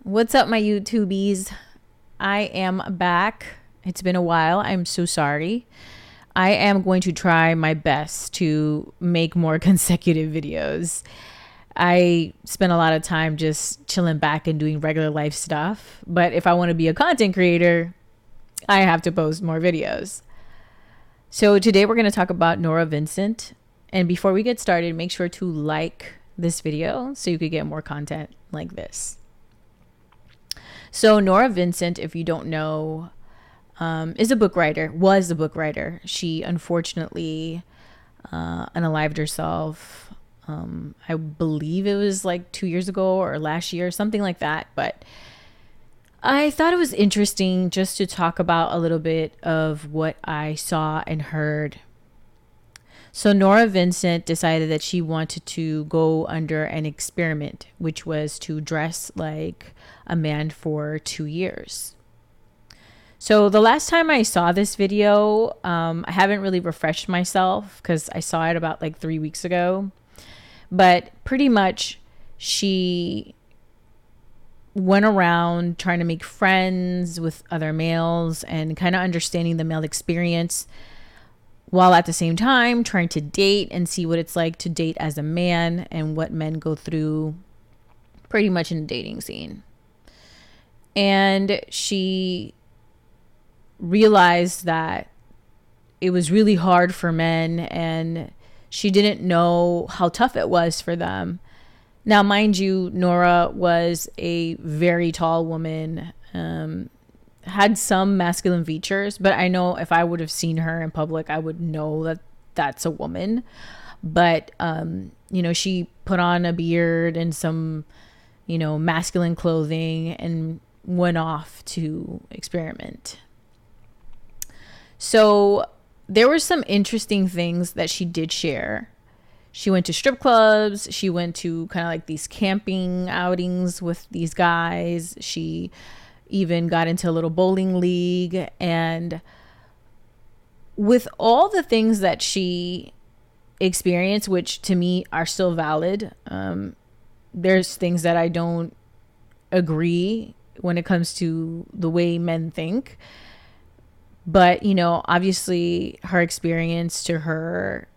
What's up, my YouTubies? I am back. It's been a while. I'm so sorry. I am going to try my best to make more consecutive videos. I spend a lot of time just chilling back and doing regular life stuff. But if I want to be a content creator, I have to post more videos. So today we're going to talk about Norah Vincent. And before we get started, make sure to like this video so you could get more content like this. So Norah Vincent, if you don't know, was a book writer. She unfortunately unalived herself. I believe it was like 2 years ago or last year, something like that. But I thought it was interesting just to talk about a little bit of what I saw and heard. So Norah Vincent decided that she wanted to go under an experiment, which was to dress like a man for 2 years. So the last time I saw this video, I haven't really refreshed myself because I saw it about like 3 weeks ago. But pretty much she went around trying to make friends with other males and kind of understanding the male experience, while at the same time trying to date and see what it's like to date as a man and what men go through pretty much in the dating scene. And she realized that it was really hard for men and she didn't know how tough it was for them. Now, mind you, Norah was a very tall woman, had some masculine features, but I know if I would have seen her in public, I would know that that's a woman. But, she put on a beard and some, masculine clothing and went off to experiment. So there were some interesting things that she did share. She went to strip clubs. She went to kind of like these camping outings with these guys. She even got into a little bowling league. And with all the things that she experienced, which to me are still valid, there's things that I don't agree when it comes to the way men think. But, obviously her experience to her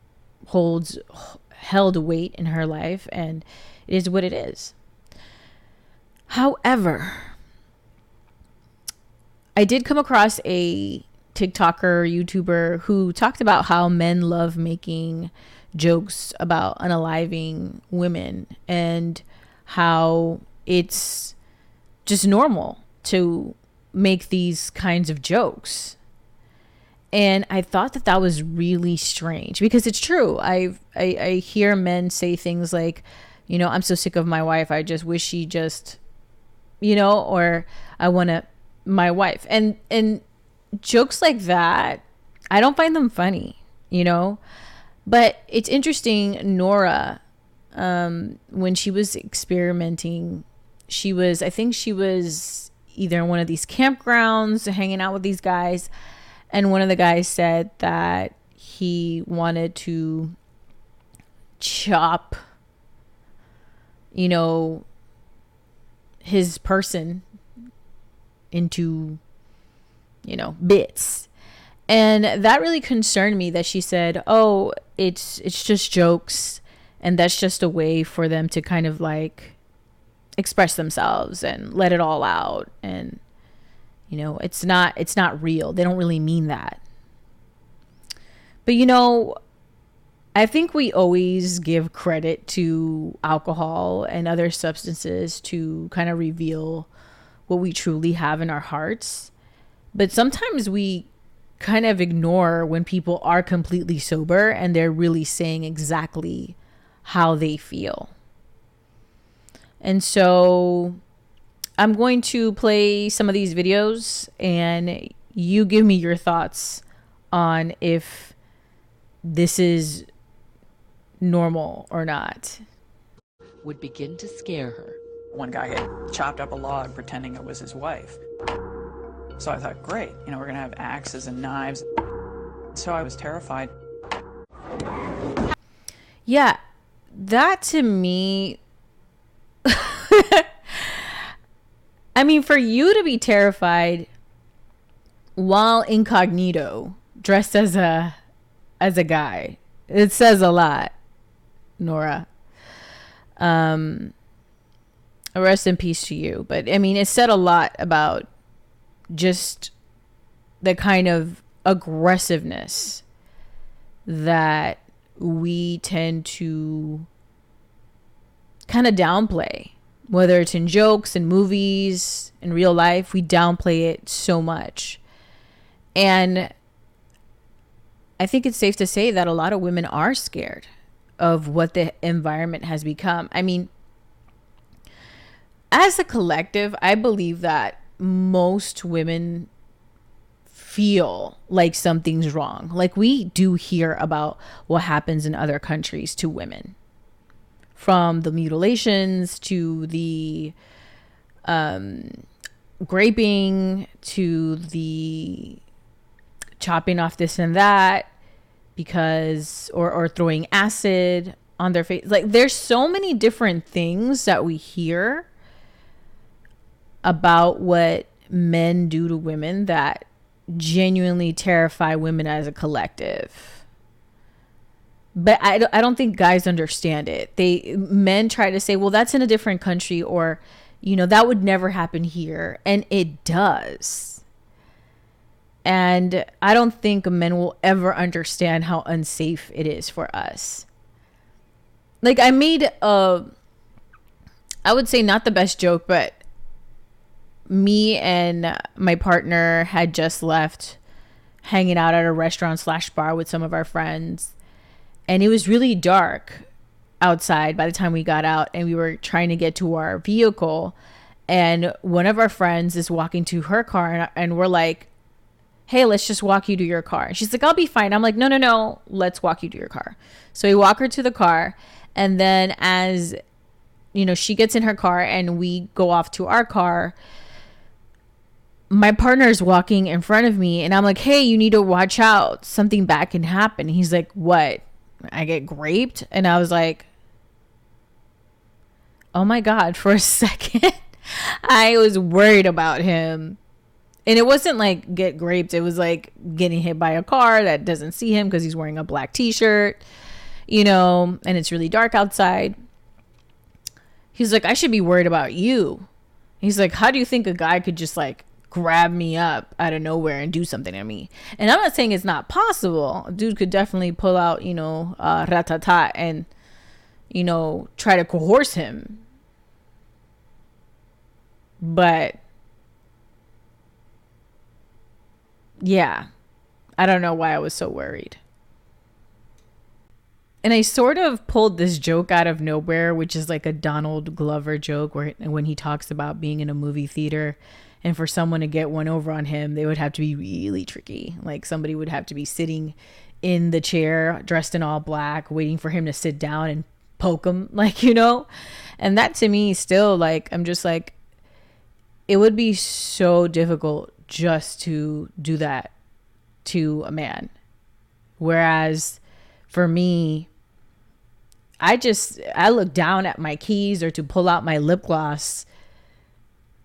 held weight in her life, and it is what it is. However, I did come across a TikToker, YouTuber who talked about how men love making jokes about unaliving women and how it's just normal to make these kinds of jokes. And I thought that that was really strange because it's true. I hear men say things like, I'm so sick of my wife. I just wish she just, or I want my wife. And jokes like that, I don't find them funny, But it's interesting, Norah, when she was experimenting, I think she was either in one of these campgrounds hanging out with these guys. And one of the guys said that he wanted to chop, his person into, bits. And that really concerned me that she said, oh, it's just jokes. And that's just a way for them to kind of like express themselves and let it all out. And it's not real. They don't really mean that. But, I think we always give credit to alcohol and other substances to kind of reveal what we truly have in our hearts. But sometimes we kind of ignore when people are completely sober and they're really saying exactly how they feel. And so I'm going to play some of these videos and you give me your thoughts on if this is normal or not. Would begin to scare her. One guy had chopped up a log pretending it was his wife. So I thought, great, we're going to have axes and knives. So I was terrified. Yeah, that to me I mean, for you to be terrified while incognito, dressed as a guy, it says a lot, Norah. Rest in peace to you. But I mean, it said a lot about just the kind of aggressiveness that we tend to kind of downplay, whether it's in jokes and movies, in real life. We downplay it so much. And I think it's safe to say that a lot of women are scared of what the environment has become. I mean, as a collective, I believe that most women feel like something's wrong. Like, we do hear about what happens in other countries to women, from the mutilations to the raping to the chopping off this and that, because or throwing acid on their face. Like, there's so many different things that we hear about what men do to women that genuinely terrify women as a collective. But I don't think guys understand it. Men try to say, well, that's in a different country, or, you know, that would never happen here. And it does. And I don't think men will ever understand how unsafe it is for us. Like, I made I would say not the best joke, but me and my partner had just left hanging out at a restaurant / bar with some of our friends. And it was really dark outside by the time we got out, and we were trying to get to our vehicle. And one of our friends is walking to her car, and we're like, hey, let's just walk you to your car. And she's like, I'll be fine. I'm like, no, let's walk you to your car. So we walk her to the car. And then, as you know, she gets in her car and we go off to our car, my partner is walking in front of me, and I'm like, hey, you need to watch out. Something bad can happen. He's like, what? I get raped? And I was like, oh my God, for a second, I was worried about him. And it wasn't like get raped. It was like getting hit by a car that doesn't see him because he's wearing a black t-shirt, you know, and it's really dark outside. He's like, I should be worried about you. He's like, how do you think a guy could just like grab me up out of nowhere and do something to me? And I'm not saying it's not possible. A dude could definitely pull out, you know, ratata and, you know, try to coerce him. But yeah, I don't know why I was so worried. And I sort of pulled this joke out of nowhere, which is like a Donald Glover joke, where when he talks about being in a movie theater, and for someone to get one over on him, they would have to be really tricky. Like, somebody would have to be sitting in the chair dressed in all black, waiting for him to sit down and poke him, like, you know. And that, to me, still, like, I'm just like, it would be so difficult just to do that to a man. Whereas for me, I look down at my keys or to pull out my lip gloss,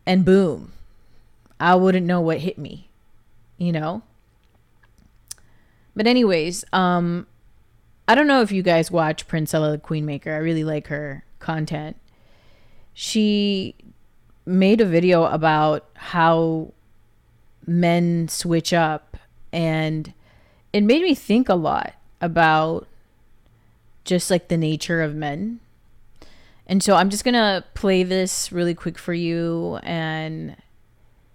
and boom, I wouldn't know what hit me, you know? But anyways, I don't know if you guys watch Princella the Queenmaker. I really like her content. She made a video about how men switch up, and it made me think a lot about just like the nature of men. And so I'm just gonna play this really quick for you and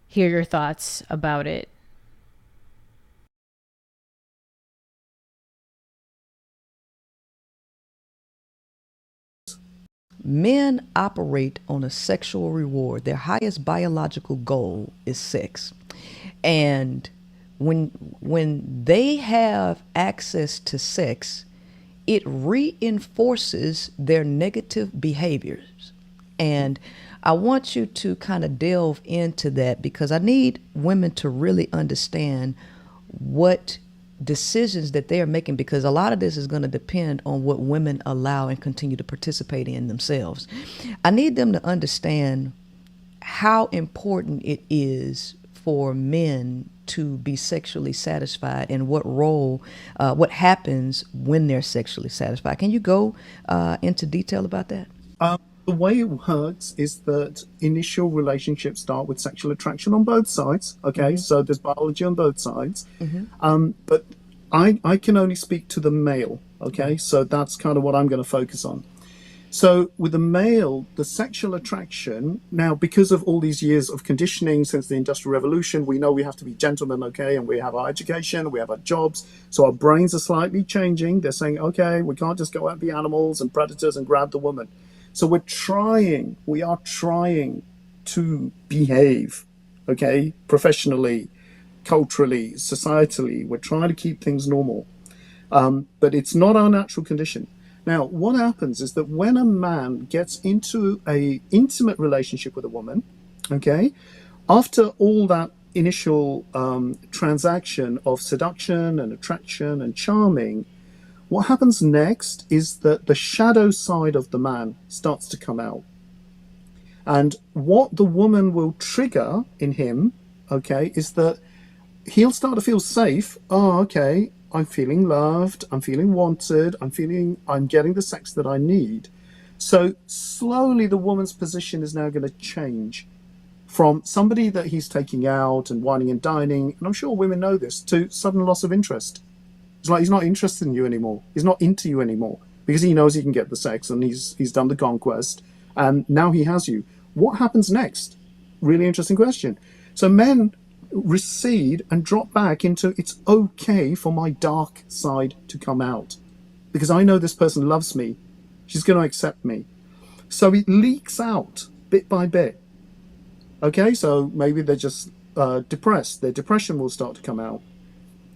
hear your thoughts about it. Men operate on a sexual reward. Their highest biological goal is sex. And when they have access to sex, it reinforces their negative behaviors. And I want you to kind of delve into that, because I need women to really understand what decisions that they are making, because a lot of this is going to depend on what women allow and continue to participate in themselves. I need them to understand how important it is for men to be sexually satisfied and what happens when they're sexually satisfied. Can you go into detail about that? The way it works is that initial relationships start with sexual attraction on both sides. Okay, so there's biology on both sides. But I can only speak to the male. Okay, so that's kind of what I'm going to focus on. So with the male, the sexual attraction, now because of all these years of conditioning since the Industrial Revolution, we know we have to be gentlemen, okay, and we have our education, we have our jobs, so our brains are slightly changing. They're saying, okay, we can't just go out and be animals and predators and grab the woman. So we are trying to behave, okay, professionally, culturally, societally. We're trying to keep things normal, but it's not our natural condition. Now, what happens is that when a man gets into a intimate relationship with a woman, okay, after all that initial transaction of seduction and attraction and charming, what happens next is that the shadow side of the man starts to come out. And what the woman will trigger in him, okay, is that he'll start to feel safe. Oh, okay, I'm feeling loved, I'm feeling wanted, I'm getting the sex that I need. So slowly the woman's position is now going to change from somebody that he's taking out and whining and dining, and I'm sure women know this, to sudden loss of interest. It's like he's not interested in you anymore. He's not into you anymore because he knows he can get the sex and he's done the conquest and now he has you. What happens next? Really interesting question. So men recede and drop back into, it's okay for my dark side to come out because I know this person loves me. She's going to accept me. So it leaks out bit by bit. Okay, so maybe they're just depressed. Their depression will start to come out.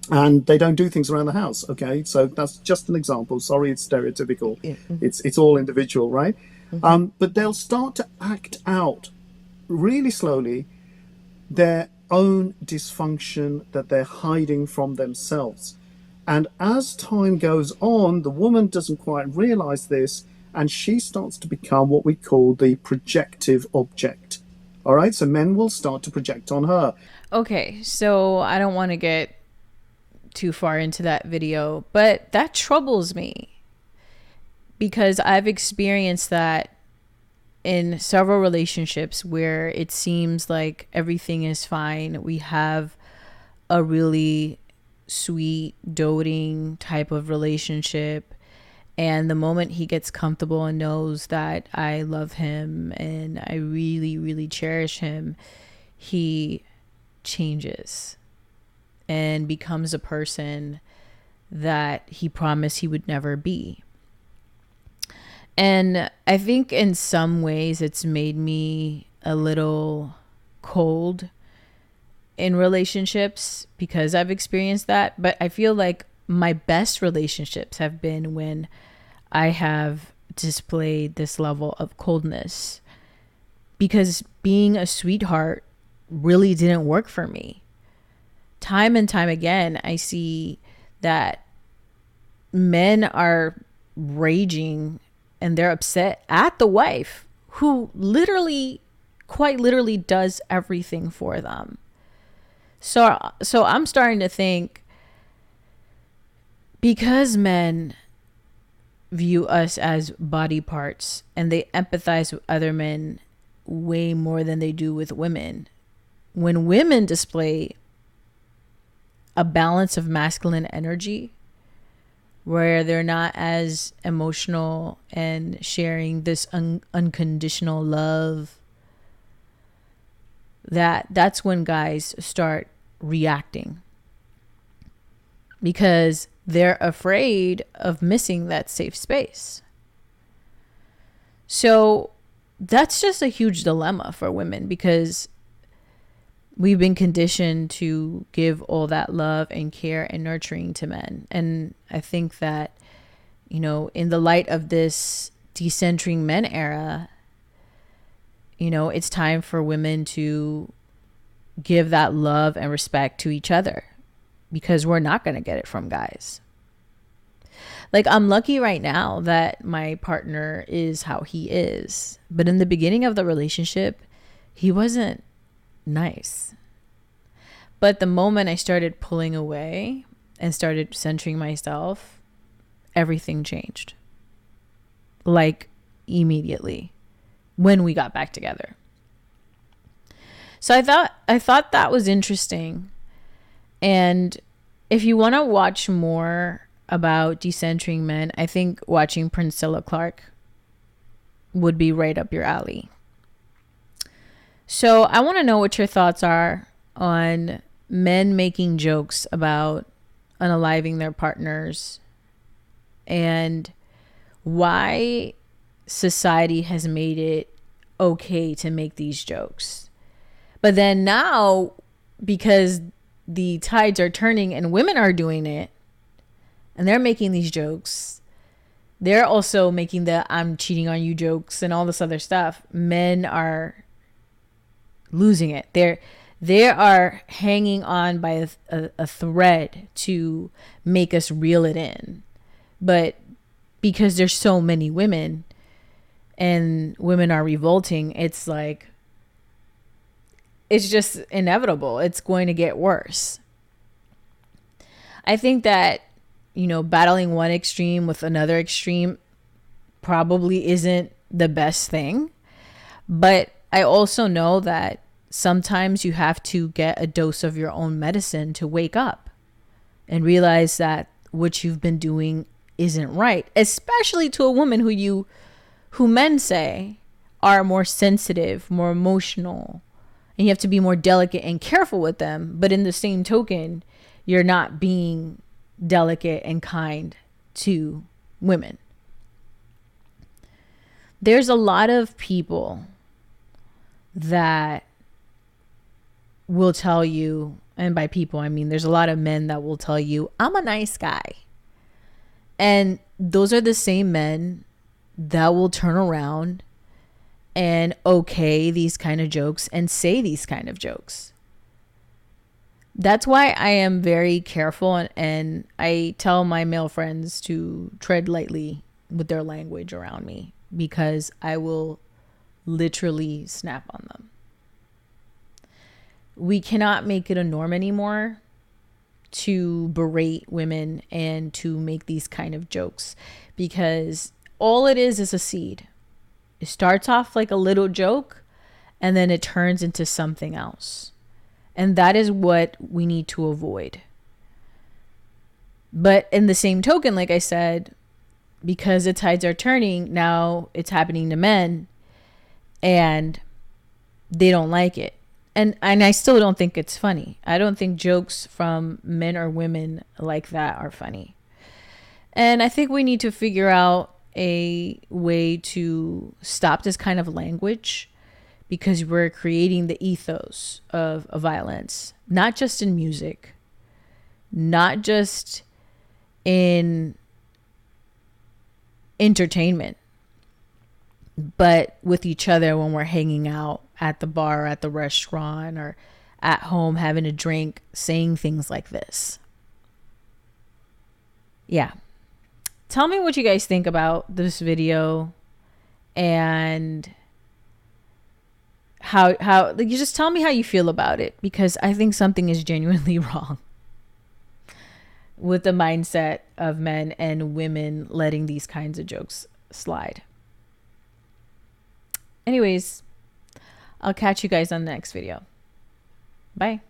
And they don't do things around the house. Okay, so that's just an example. Sorry, it's stereotypical. Yeah. It's all individual, right? But they'll start to act out really slowly their own dysfunction that they're hiding from themselves. And as time goes on, the woman doesn't quite realize this, and she starts to become what we call the projective object. All right, so men will start to project on her. Okay, so I don't want to get too far into that video, but that troubles me because I've experienced that in several relationships where it seems like everything is fine. We have a really sweet, doting type of relationship. And the moment he gets comfortable and knows that I love him and I really, really cherish him, he changes and becomes a person that he promised he would never be. And I think in some ways it's made me a little cold in relationships because I've experienced that. But I feel like my best relationships have been when I have displayed this level of coldness, because being a sweetheart really didn't work for me. Time and time again, I see that men are raging and they're upset at the wife who quite literally does everything for them. So I'm starting to think, because men view us as body parts and they empathize with other men way more than they do with women, when women display a balance of masculine energy where they're not as emotional and sharing this unconditional love, that's when guys start reacting because they're afraid of missing that safe space. So that's just a huge dilemma for women because we've been conditioned to give all that love and care and nurturing to men. And I think that, in the light of this decentering men era, it's time for women to give that love and respect to each other because we're not going to get it from guys. Like, I'm lucky right now that my partner is how he is. But in the beginning of the relationship, he wasn't nice. But the moment I started pulling away and started centering myself, everything changed. Like immediately when we got back together. So I thought that was interesting. And if you want to watch more about decentering men, I think watching Princella Clark would be right up your alley. So I want to know what your thoughts are on men making jokes about unaliving their partners and why society has made it okay to make these jokes. But then now, because the tides are turning and women are doing it and they're making these jokes, they're also making the I'm cheating on you jokes and all this other stuff. Men are losing it. They are hanging on by a thread to make us reel it in. But because there's so many women and women are revolting, it's like, it's just inevitable. It's going to get worse. I think that, battling one extreme with another extreme probably isn't the best thing. But I also know that sometimes you have to get a dose of your own medicine to wake up and realize that what you've been doing isn't right, especially to a woman who men say are more sensitive, more emotional, and you have to be more delicate and careful with them. But in the same token, you're not being delicate and kind to women. There's a lot of people that will tell you, and by people I mean there's a lot of men that will tell you, I'm a nice guy. And those are the same men that will turn around and okay these kind of jokes and say these kind of jokes. That's why I am very careful, and I tell my male friends to tread lightly with their language around me, because I will literally snap on them. We cannot make it a norm anymore to berate women and to make these kind of jokes, because all it is a seed. It starts off like a little joke and then it turns into something else. And that is what we need to avoid. But in the same token, like I said, because the tides are turning, now it's happening to men and they don't like it. And I still don't think it's funny. I don't think jokes from men or women like that are funny. And I think we need to figure out a way to stop this kind of language, because we're creating the ethos of violence, not just in music, not just in entertainment, but with each other when we're hanging out at the bar, at the restaurant, or at home having a drink, saying things like this. Yeah. Tell me what you guys think about this video, and how like, you just tell me how you feel about it, because I think something is genuinely wrong with the mindset of men and women letting these kinds of jokes slide. Anyways, I'll catch you guys on the next video. Bye.